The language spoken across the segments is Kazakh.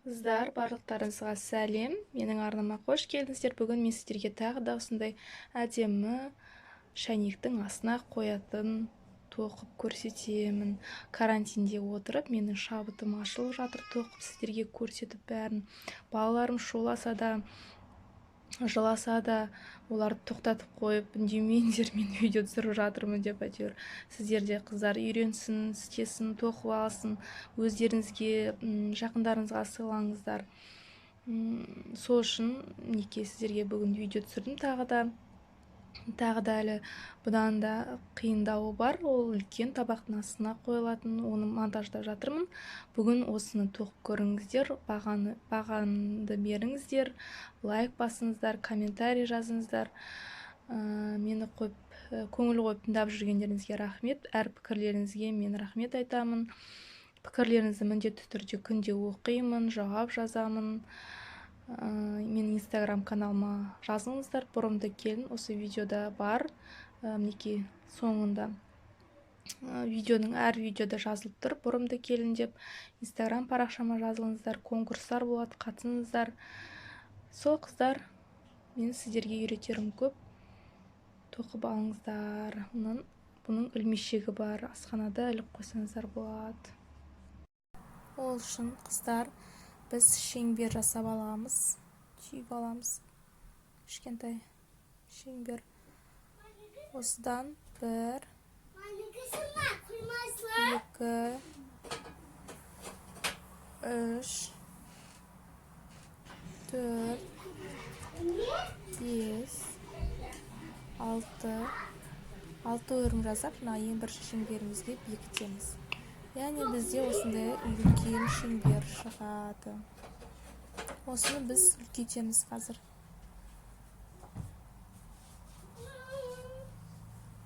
Қыздар, барлықтарыңызға сәлем. Менің арнама қош келдіңіздер. Бүгін мен сіздерге тағы да осындай әдемі шәйнектің астына қоятын тоқып көрсетемін. Карантинде отырып, менің шабытым ашылып жатыр, тоқып сіздерге көрсетіп бәрін. Балаларым шуласа да, жыласа да, оларды тоқтатып қойып, үндемеңдер, мен видео түсіріп жатырмын деп әйтеуір сіздер де қыздар үйренсін, істесін, тоқып алсын, өздеріңізге, жақындарыңызға сыйлаңыздар. Сол үшін мінекей сіздерге бүгін видео түсірдім. Тағы да әлі бұдан да қиындауы бар. Ол үлкен табақтың астына қойылатын, оны монтаждап жатырмын. Бүгін осыны тоқып көріңіздер, бағамды беріңіздер, лайк басыңыздар, комментарий жазыңыздар. Мені көңіл қойып тыңдап жүргендеріңізге рахмет. Әр пікірлеріңізге мен рахмет айтамын. Пікірлеріңізді міндетті түрде күнде оқимын, жауап жазамын. Менің инстаграм каналыма жазыңыздар. Бұрымды келін осы видеода бар. Мінекей соңында видеоның әр видеода жазылып тұр, бұрымды келін деп. Инстаграм парақшама жазылыңыздар, конкурстар болады, қатысыңыздар. Сол қыздар, мен сіздерге үйретерім көп. Тоқып алыңыздар. Бұның ілмешегі бар, асханада іліп қойсаңыздар болады. Ол үшін қыздар, біз шеңбер жасап аламыз, түйіп аламыз. Кішкентай шеңбер. Осыдан 1, 2, 3, 4, 5, 6 өрім жасап, ең бірінші шеңберімізге бекітеміз. Яғни бізде осындай үлкен шеңбер шығады. Осыны біз үлкейтеміз қазір.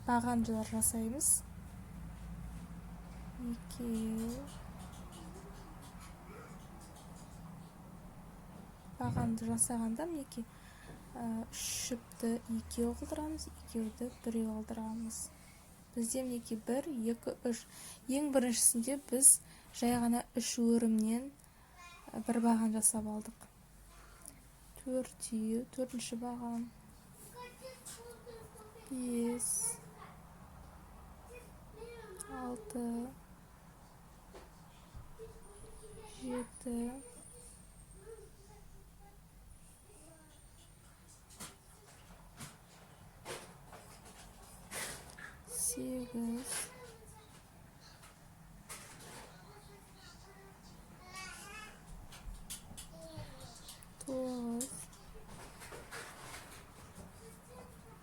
Бағандылар жасаймыз. 2. Бағанды жасағанда мінекей 3 жіпті 2 қылдырамыз, 2-ді 1 қылдырамыз. Бізде мінекей 1, 2, 3. Ең біріншісінде біз жай ғана 3 өрімнен бір баған жасап алдық. 4-ші баған. 5, 6, 7, 8, 9,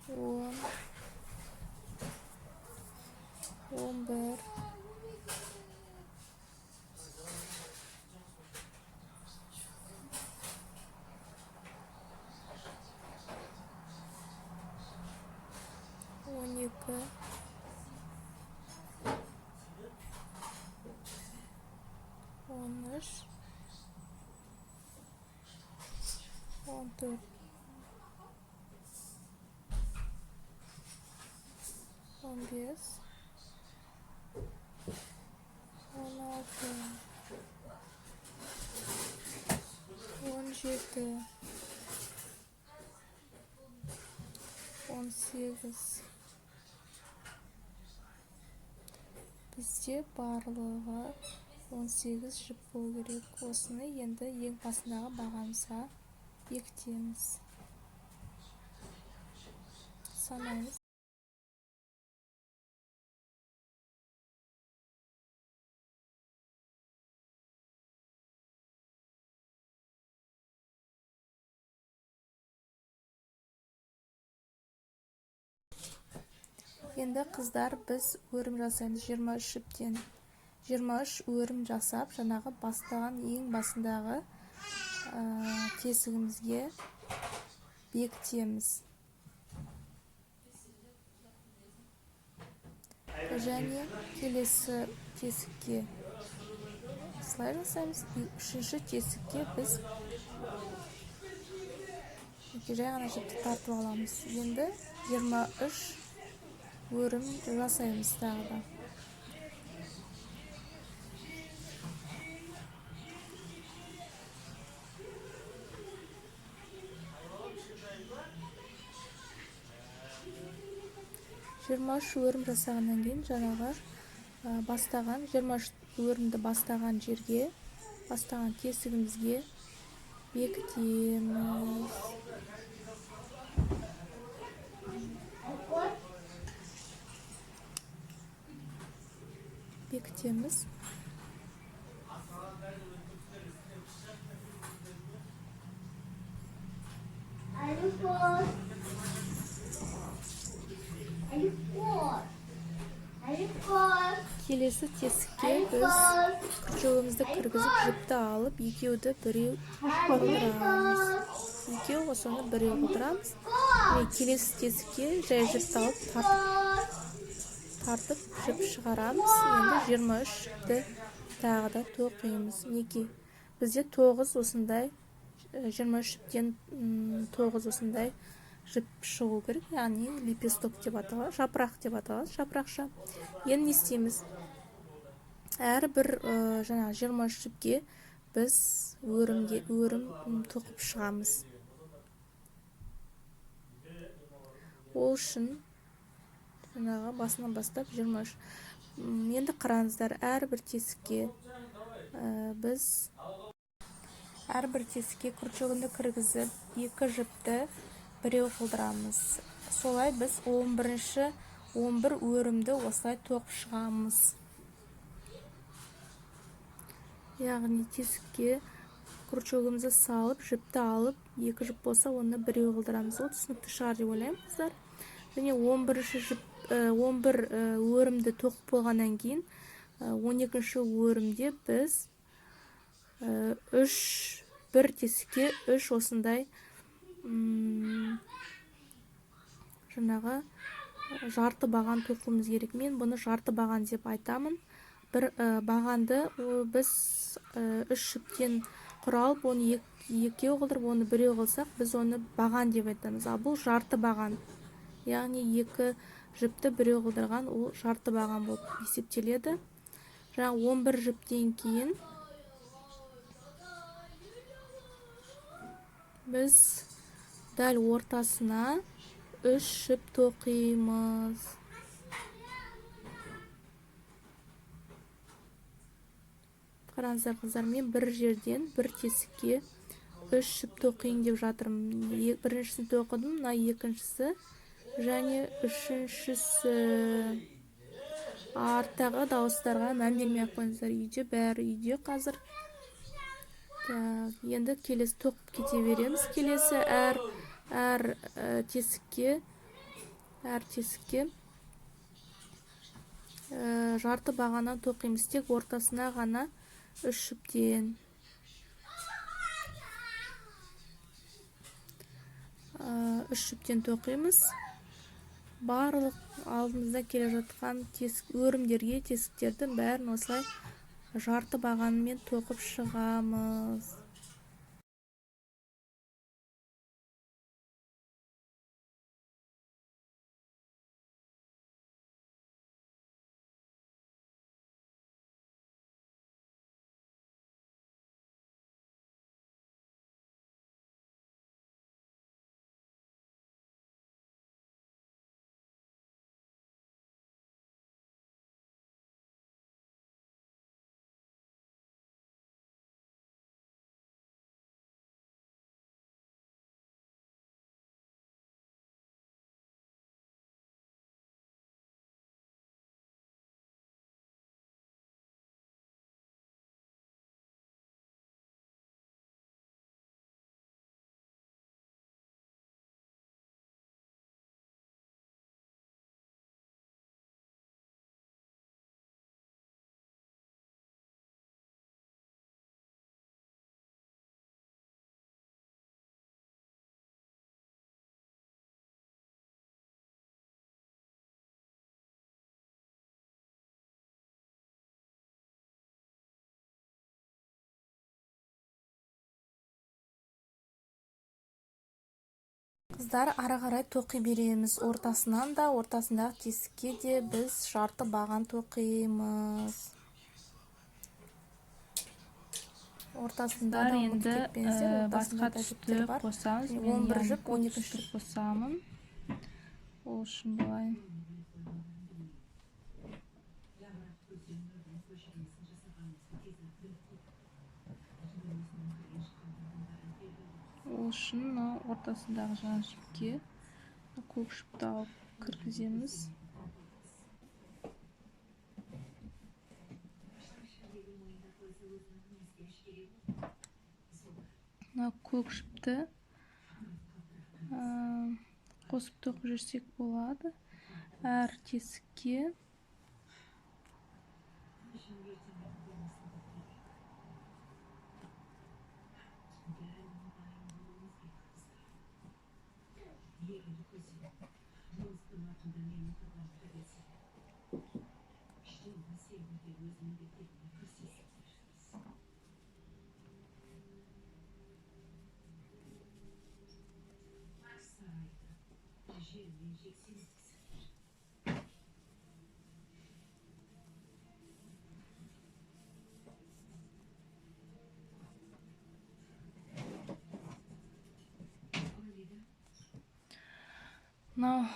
10, 11, 12, 13, 14, 15, 16, 17, 18. Бізде барлығы 18 жіп болу керек. Осыны енді ең басындағы бағамызға бекітеміз. Санаймыз. Енді қыздар, біз өрім жасаймыз 23 жіптен. 23 өрім жасап, жаңағы бастаған ең басындағы тесігімізге бекітеміз. Және келесі тесікке слай жасаймыз. 3-ші тесікке біз жай ғана жіпті тартып аламыз. Енді 23 өрім жасаймыз тағы да. 23 өрім жасағаннан кейін жаңағы бастаған 23 өрімді бастаған жерге, бастаған тесігімізге бекітеміз. Бекітеміз. Келесі тесікке біз күршігімізді кіргізіп, жіпті алып, екеуді біреу қылдырамыз. Екеу осыны біреу қылдырамыз. Келесі тесікке жай жіпті алып, тартып жіп шығарамыз. Енді 23 жіпті тағы да тоқимыз. Неке бізде 9 осындай 23 жіптен 9 осындай жіп шығу керек, яғни лепесток деп аталады, жапырақ деп аталады, жапырақша. Енді не істейміз? Әрбір жаңағы 23 жіпке біз өрім тоқып шығамыз. Ол үшін жаңағы басынан бастап 23. Енді қараңыздар, әрбір тесікке күршігінді кіргізіп, екі жіпті біреу қылдырамыз. Солай біз 11 өрімді осылай тоқып шығамыз. Яғни тесікке күршігімізді салып, жіпті алып, екі жіп болса, оны біреу қылдырамыз. Ол түсінікті шығар деп ойлаймын, қыздар. Және 11 өрімді тоқып болғаннан кейін 12 өрімде біз бір тесікке 3 осындай жаңағы жарты баған тоқуымыз керек. Мен бұны жарты баған деп айтамын. Бір бағанды біз 3 жіптен құралып, оны екеу қылдырып, оны біреу қылсақ, біз оны баған деп айтамыз. Ал бұл жарты баған. Яғни екі жіпті біреу қылдырған, ол жарты баған болып есептеледі. Жаңа 11 жіптен кейін біз дәл ортасына 3 жіп тоқимыз. Қараңыздар, қыздар, мен бір жерден бір тесікке 3 жіп тоқиын деп жатырмын. Біріншісін тоқыдым, мына екіншісі және үшіншісі. Арттағы дауыстарға мән бермей қойыңыздар. Үйде бәрі үйде қазір. Енді келесі тоқып кете береміз. Келесі әр тесікке жарты бағаннан тоқимыз. Тек ортасына ғана 3 жіптен. 3 жіптен тоқимыз. Барлық алдымызда келе жатқан өрімдерге тесіктердің бәрін осылай жарты бағанымен тоқып шығамыз. Қыздар, ары қарай тоқи береміз. Ортасынан да, ортасындағы тесікке де біз жарты баған тоқимыз. Ортасында да енді басқа түсті қосамыз. 11 жіп, 12 жіп қосамын. Ол үшін былай үшін ортасындағы жаңа жіпке көк жіпті алып кіргіземіз. Көк жіпті қосып тоқып жүрсек болады. Әр тесікке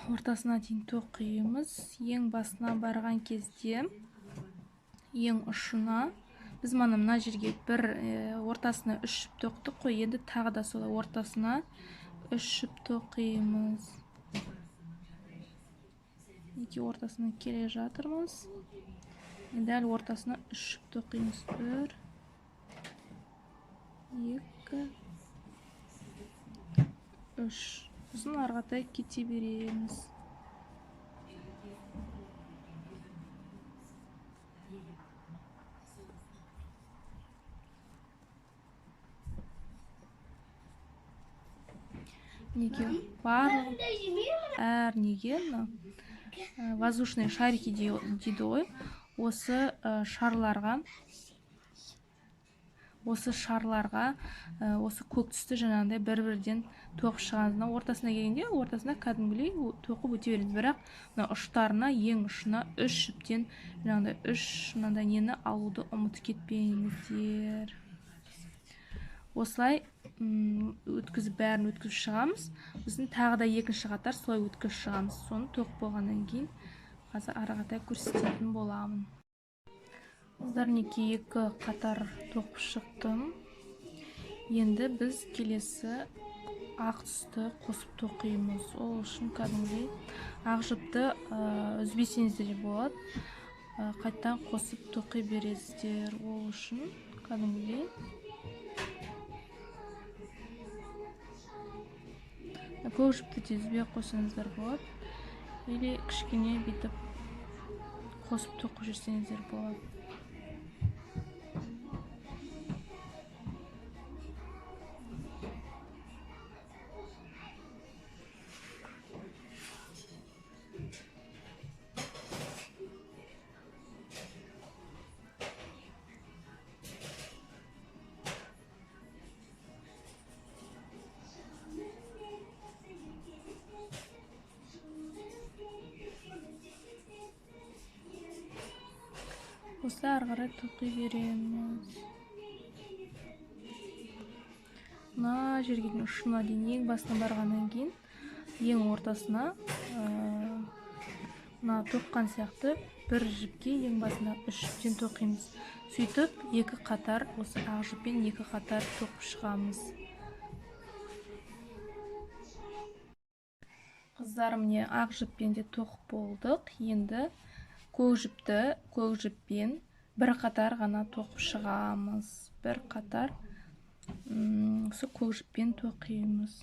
ортасына дейін тоқимыз. Ең басына барған кезде ең ұшына біз мына жерге бір ортасына 3 жіп тоқтық қой. Енді тағы да солай ортасына 3 жіп тоқимыз. Неге ортасына келе жатырмыз. Енді дәл ортасына 3 жіп тоқимыз. 1 2 3. Сосын арғатай кете береміз. Неге барлық әр неге воздушные шарики дейді ғой. Осы шарларға осы көк түсті жаңағыдай бір-бірден тоқып шығамыз. Ортасына келгенде ортасына кәдімгідей тоқып өте береміз. Бірақ ұштарына ең ұшына 3 жіптен жаңағыдай 3 мынандай нені алуды ұмытып кетпеңіздер. Осылай бәрін өткізіп шығамыз. Біздің тағы да екінші қатар солай өткізіп шығамыз. Соны тоқып болғаннан кейін қазір арғатай көрсететін боламын. Қыздар, неке 2 қатар тоқып шықтым. Енді біз келесі ақ түсті қосып тоқимыз. Ол үшін кәдімгідей ақ жіпті үзбесеңіздер де болады. Қайттан қосып тоқи бересіздер. Ол үшін кәдімгідей көк жіпті де үзбей қойсаңыздар болады. Или кішкене бүйтіп қосып тоқып жүрсеңіздер болады. Осылай ары қарай тоқи береміз. Мына жерге ұшына дейін ең басына барғаннан кейін ең ортасына мына тоққан сияқты бір жіпке ең басына 3 жіптен тоқимыз. Сөйтіп 2 қатар осы ақ жіппен 2 қатар тоқып шығамыз. Қыздар, міне ақ жіппен де тоқып болдық. Енді көк жіппен бір қатар ғана тоқып шығамыз. Бір қатар осы көк жіппен тоқимыз.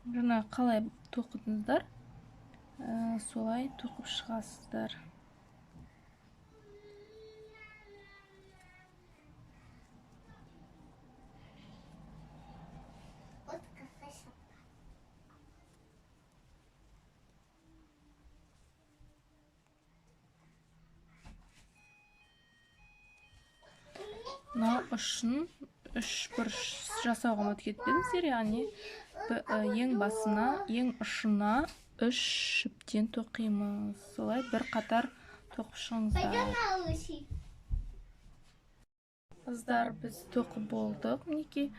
Жаңа қалай тоқыдыңыздар, солай тоқып шығасыздар. Мына ұшын 3 бұрыш жасауға ұмытып кетпеңіздер, яғни ең басына, ең ұшына 3 жіптен тоқимыз. Солай бір қатар тоқып шығыңыздар. Қыздар, біз тоқып болдық. Мінекей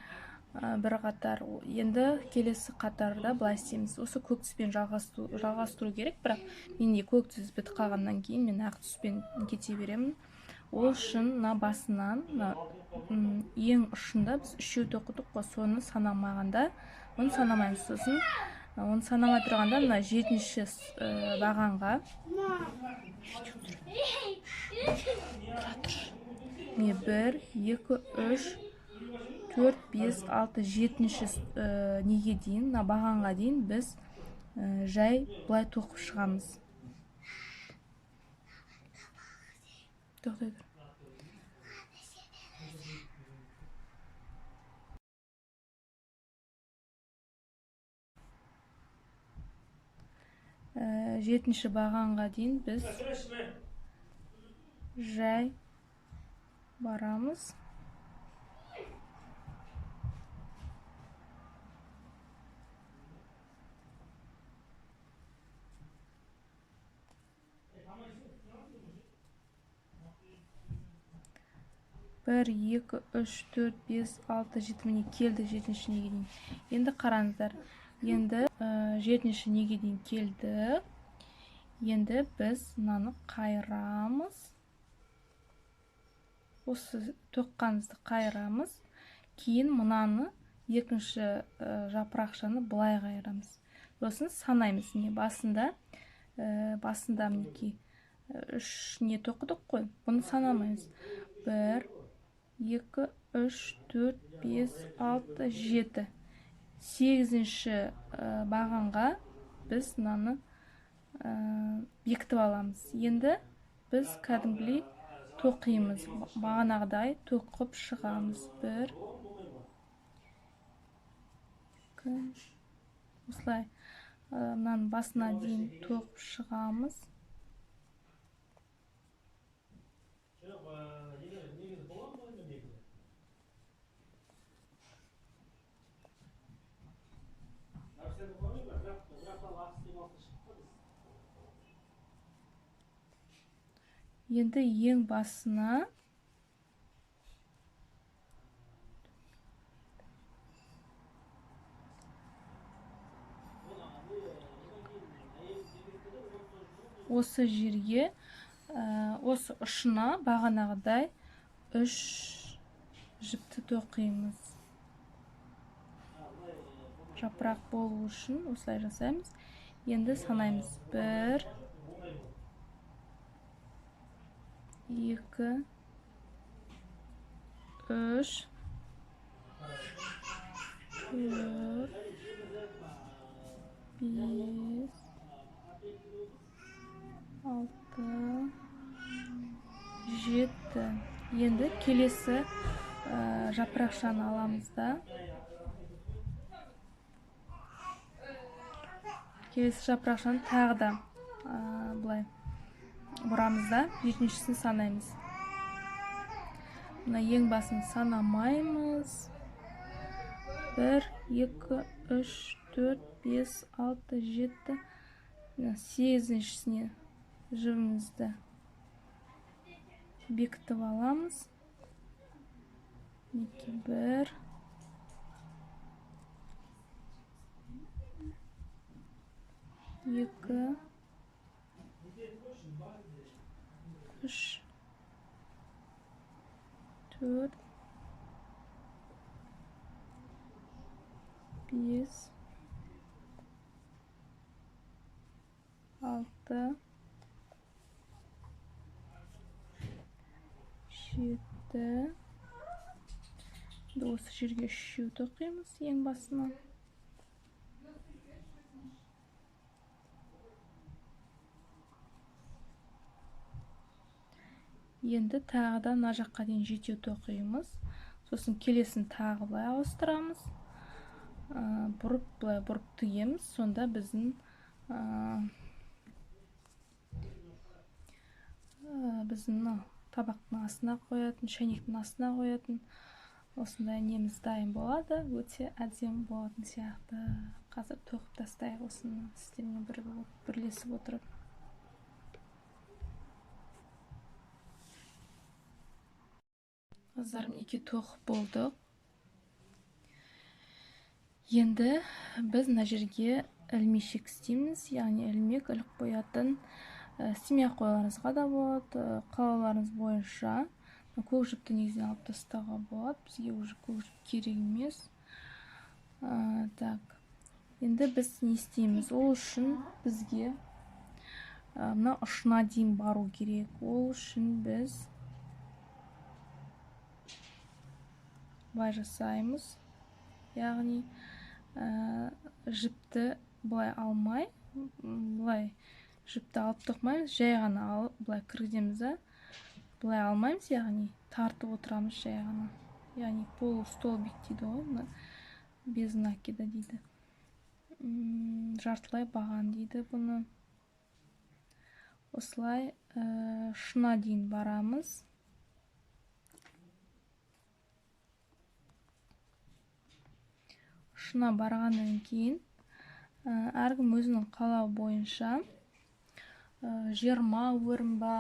бір қатар. Енді келесі қатарда былай істейміз. Осы көк түспен жалғастыру керек, бірақ менде көк түс бітіп қалғаннан кейін мен ақ түспен кете беремін. Ол үшін мына басынан ең ұшында біз үшеу тоқыдық қой, соны санамағанда, оны санамаймыз. Сосын оны санамай тұрғанда мына жетінші бағанға не 1, 2, 3, 4, 5, 6, 7-ші неге дейін, мына бағанға дейін біз жай былай тоқып шығамыз. Тоқтай тұр. Жетінші бағанға дейін біз жай барамыз. бір, екі, үш, төрт, бес, алты, жеті, міне келді жетінші неге дейін. Енді қараңыздар. Енді жетінші неге дейін келді. Енді біз мынаны қайырамыз. Осы тоққанымызды қайырамыз. Кейін мынаны екінші жапырақшаны былай қайырамыз. Сосын санаймыз. Не басында мінекей 3 не тоқыдық қой. Бұны санамаймыз. 1, 2, 3, 4, 5, 6, 7. 8-ші бағанға біз мынаны бекітіп аламыз. Енді біз кәдімгідей тоқимыз. Бағанағыдай тоқып шығамыз. 1, 2, осылай мынаның басына дейін тоқып шығамыз. Енді ең басына осы жерге, осы ұшына бағанағыдай 3 жіпті тоқимыз. Жапырақ болу үшін осылай жасаймыз. Енді санаймыз. 1, 2, 3, 4, 5, 6, 7. Енді келесі жапырақшаны аламыз да. Келесі жапырақшаны тағы да былай бұрамыз да, жетіншісін санаймыз. Мына ең басын санамаймыз. 1, 2, 3, 4, 5, 6, 7. 8-шісіне жібімізді бекітіп аламыз. 1, 2, 3, 4, 5, 6, 7. Осы жерге 3 тоқимыз ең басына. Енді тағы да мына жаққа дейін 7 тоқимыз. Сосын келесін тағы былай ауыстырамыз. Былай бұрып тігеміз. Сонда біздің табақтың астына қоятын, шәйнектің астына қоятын осындай неміз дайын болады. Өте әдемі болатын сияқты. Қазір тоқып тастайық осыны сіздермен бірлесіп отырып. Қыздарым, 2 тоқып болдық. Енді біз мына жерге ілмешек істейміз, яғни ілмек іліп қоятын. Істемей ақ қойларыңызға да болады, қалауларыңыз бойынша. Көк жіпті негізінен алып тастауға болады, бізге уже көк жіп керек емес. Так, енді біз не істейміз? Ол үшін бізге мына ұшына дейін бару керек. Ол үшін біз былай жасаймыз. Яғни жіпті былай алмай, былай жіпті алып тоқмаймыз, жай ғана алып былай кіргіземіз. Былай алмаймыз, яғни тартып отырамыз жай ғана. Яғни полустолбик дейді ғой, без накида дейді. Жартылай баған дейді бұны. Осылай ұшына дейін барамыз. Ұшына барғаннан кейін әркім өзінің қалауы бойынша 20 өрім ба,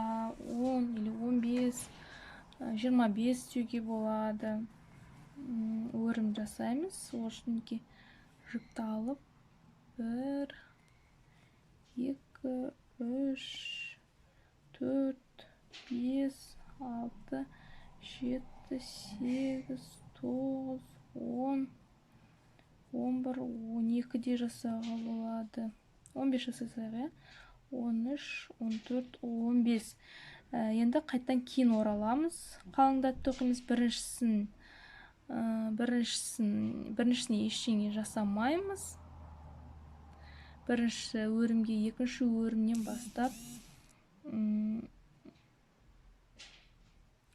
10 или 15, 25 істеуге болады. Өрім жасаймыз. Ол үшін жіпті алып 1, 2, 3, 4, 5, 6, 7, 8, 9, 10, 11, 12 де жасауға болады. 15 жасасақ, 13, 14, 15. Енді қайттан кейін ораламыз. Қалыңдатып тоқимыз. Біріншісіне ештеңе жасамаймыз. Бірінші өрімге екінші өрімнен бастап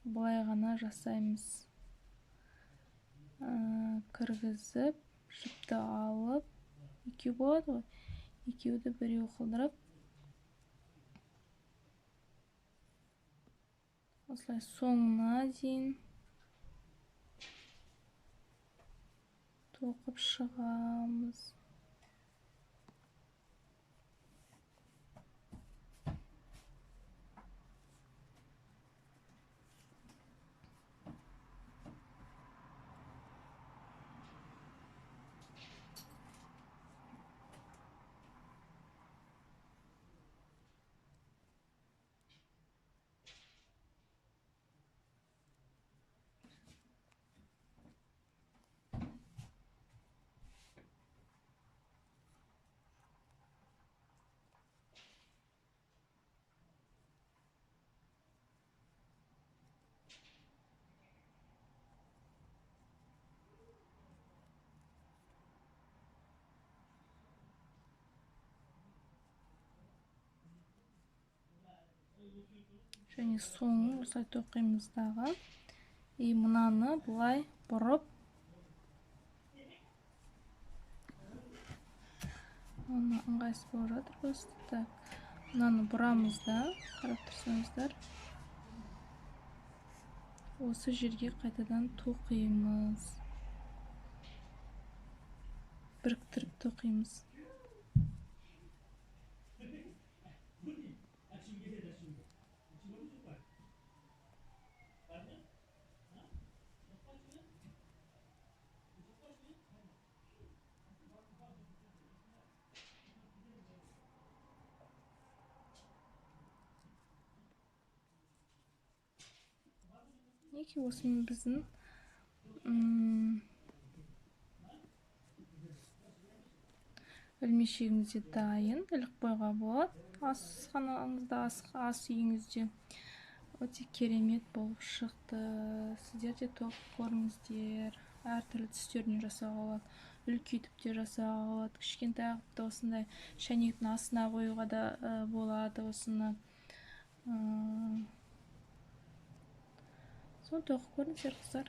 былай ғана жасаймыз. Кіргізіп, жіпті алып, екеу болады ғой, екеуді біреу қылдырып, осылай соңына дейін тоқып шығамыз. Және соңын осылай тоқимыз дағы. Мынаны бұлай бұрып, оны ыңғайсыз болып жатыр просто. Мынаны бұрамыз да, қарап тұрсаңыздар. Осы жерге қайтадан тоқимыз. Біріктіріп тоқимыз. Неке осымен біздің ілмешегіміз де дайын, іліп қоюға болады. Асханаңызда, ас үйіңізде өте керемет болып шықты. Сіздер де тоқып көріңіздер. Әртүрлі түстерін жасауға болады, үлкейтіп те жасауға болады. Кішкентай қылып осындай шәйнектің астына қоюға да болады осыны. Соны тоқып көріңіздер, қыздар.